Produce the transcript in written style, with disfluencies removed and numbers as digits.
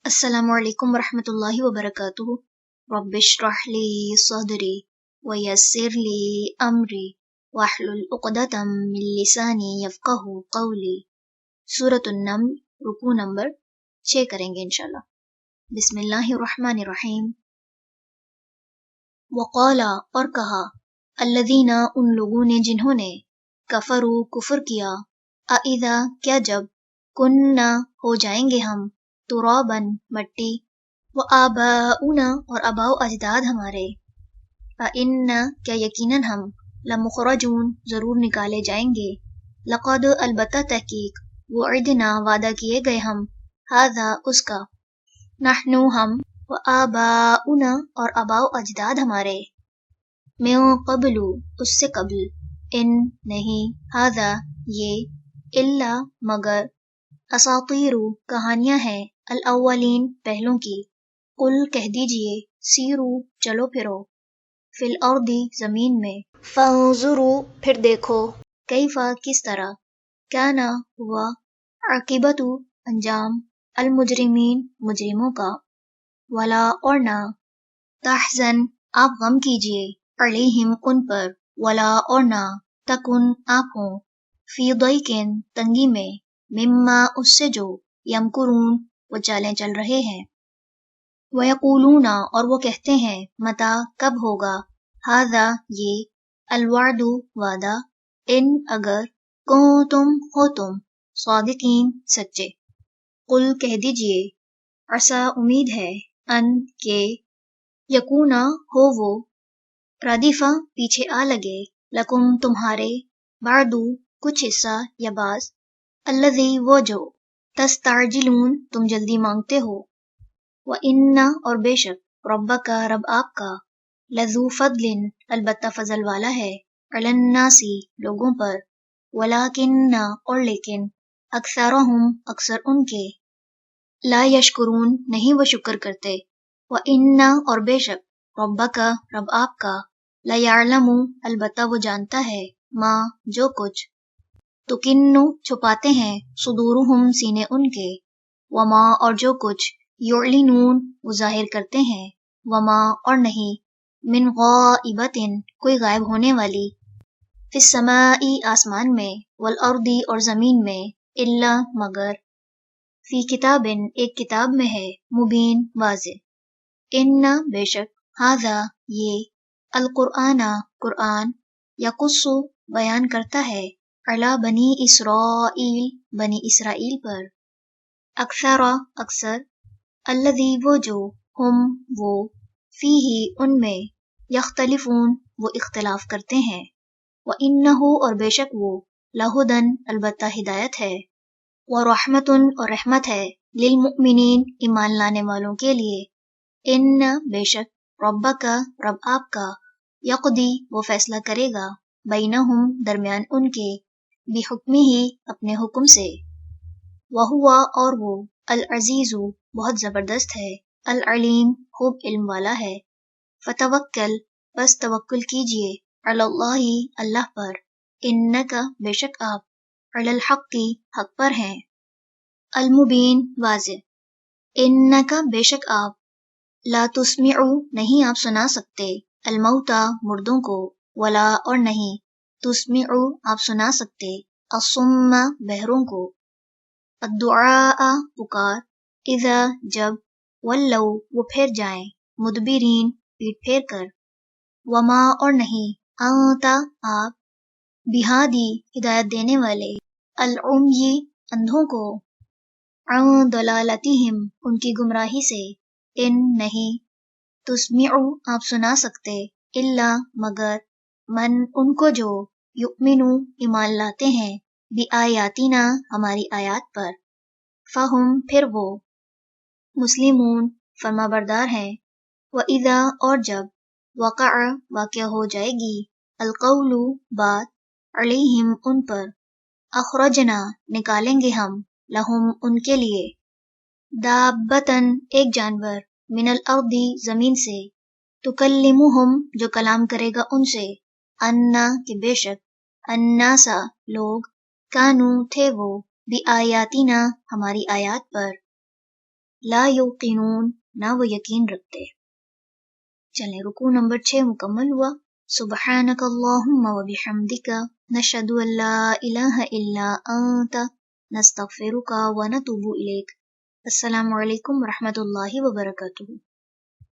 السلام علیکم ورحمۃ اللہ وبرکاتہ۔ رب اشرح لی صدری ویسر لی امری واحلل عقدۃ من لسانی یفقہوا قولی۔ سورۃ النمل، رکوع نمبر 6 کریں گے انشاءاللہ۔ بسم اللہ الرحمن الرحیم۔ وقال، اور کہا، الذین، ان لوگوں نے جنہوں نے، کفروا، کفر کیا، اذا، کیا جب، کننا، ہو جائیں گے ہم، ترابا، مٹی، وآباؤنا، اور آباء و اجداد ہمارے، انا، کیا یقیناً ہم، لمخرجون، ضرور نکالے جائیں گے، لقد، البتہ تحقیق، وعدنا، وعدہ کیے گئے ہم، ھذا، اس کا، نحن، ہم، وآباؤنا، اور آباء و اجداد ہمارے، من قبل، اس سے قبل، ان، نہیں، ھذا، یہ، الا، مگر، اساطیر، کہانیاں ہیں، الاولین، پہلوں کی، قل، کہہ دیجئے، سیرو، چلو پھرو، فی الارض، زمین میں، فانظروا، پھر دیکھو، کیفا، کس طرح، کانا، ہوا، عاقبت، انجام، المجرمین، مجرموں کا، ولا، اور نہ، تحزن، آپ غم کیجئے، علیہم، ان پر، ولا، اور نہ، تکن، آپ ہوں، فی ضیقٍ، تنگی میں، مما، اس سے جو، یمکرون، وہ چالیں چل رہے ہیں، وَيَقُولُونَ، اور وہ کہتے ہیں، متی، کب ہوگا، ھذا، یہ، الوعد، وعدہ، ان، اگر، کنتم، ہو تم، صادقین، سچے، قل، کہہ دیجئے، عسیٰ، امید ہے، ان، کہ، یکونا، ہو وہ، ردیفا، پیچھے آ لگے، لکم، تمہارے، بعد، کچھ حصہ یا بعض، الذی، وہ جو، تستعجلون، تم جلدی مانگتے ہو، وَإِنَّ، اور بے شک، ربک، رب آپ کا، لذو فضل، البتہ فضل والا ہے، علی الناس، لوگوں پر، ولیکن، اور لیکن، اکثرہم، اکثر ان کے، لا یشکرون، نہیں وہ شکر کرتے، وَإِنَّ، اور بے شک، ربک، رب آپ کا، لیعلم، البتہ وہ جانتا ہے، ما، جو کچھ، تکنو، چھپاتے ہیں، صدورہم، سینے ان کے، وما، اور جو کچھ، یعلنون، وہ ظاہر کرتے ہیں، وما، اور نہیں، من غائبۃ، کوئی غائب ہونے والی، فی السماء، آسمان میں، والارض، اور زمین میں، الا، مگر، فی کتاب، ایک کتاب میں ہے، مبین، واضح، ان، بے شک، ھذا، یہ، القرآن، قرآن، یقص، بیان کرتا ہے، علی بنی اسرائیل، بنی اسرائیل پر، اکثر، اکثر، الذی، وہ جو، ہم، وہ، فیہ، ان میں، یختلفون، وہ اختلاف کرتے ہیں، وَإِنَّهُ، اور بے شک وہ، لہدن، البتہ ہدایت ہے، ورحمتن، اور رحمت ہے، للمؤمنین، ایمان لانے والوں کے لیے، ان، بے شک، ربک، رب آپ کا، یقضی، وہ فیصلہ کرے گا، بینہم، درمیان ان کے، بحکمہ، اپنے حکم سے، وہو، اور وہ، العزیز، بہت زبردست ہے، العلیم، خوب علم والا ہے، فتوکل، بس توکل کیجئے، علی اللہ، اللہ پر، انک، بے شک آپ، علی الحق، حق پر ہیں، المبین، واضح، انک، بے شک آپ، لا تسمع، نہیں آپ سنا سکتے، الموتى، مردوں کو، ولا، اور نہیں، تسمع، آپ سنا سکتے، الصم، بہروں کو، الدعاء، پکار، اذا، جب، ولوا، وہ پھر جائیں، مدبرین، پیٹ پھیر کر، وما، اور نہیں، انت، آپ، بہادی، ہدایت دینے والے، العمی، اندھوں کو، عن ضلالتہم، ان کی گمراہی سے، ان، نہیں، تسمع، آپ سنا سکتے، الا، مگر، من، ان کو جو، یؤمن، ایمان لاتے ہیں، بآیاتنا، ہماری آیات پر، فہم، پھر وہ، مسلمون، فرما بردار ہیں، وَإِذَا، اور جب، وقع، واقع ہو جائے گی، القول، بات، علیہم، ان پر، اخرجنا، نکالیں گے ہم، لہم، ان کے لیے، دابتن، ایک جانور، من الارض، زمین سے، تکلمہم، جو کلام کرے گا ان سے، انا، کہ بے شک، الناسا، لوگ، کانو، تھے وہ، بآیاتنا، ہماری آیات پر، لا یوقنون نہ وہ یقین رکھتے۔ چلیں رکوع نمبر 6 مکمل ہوا۔ سبحانک اللہم و بحمدک نشہد ان لا الہ الا انت نستغفرک و نتوب الیک۔ السلام علیکم ورحمۃ اللہ وبرکاتہ۔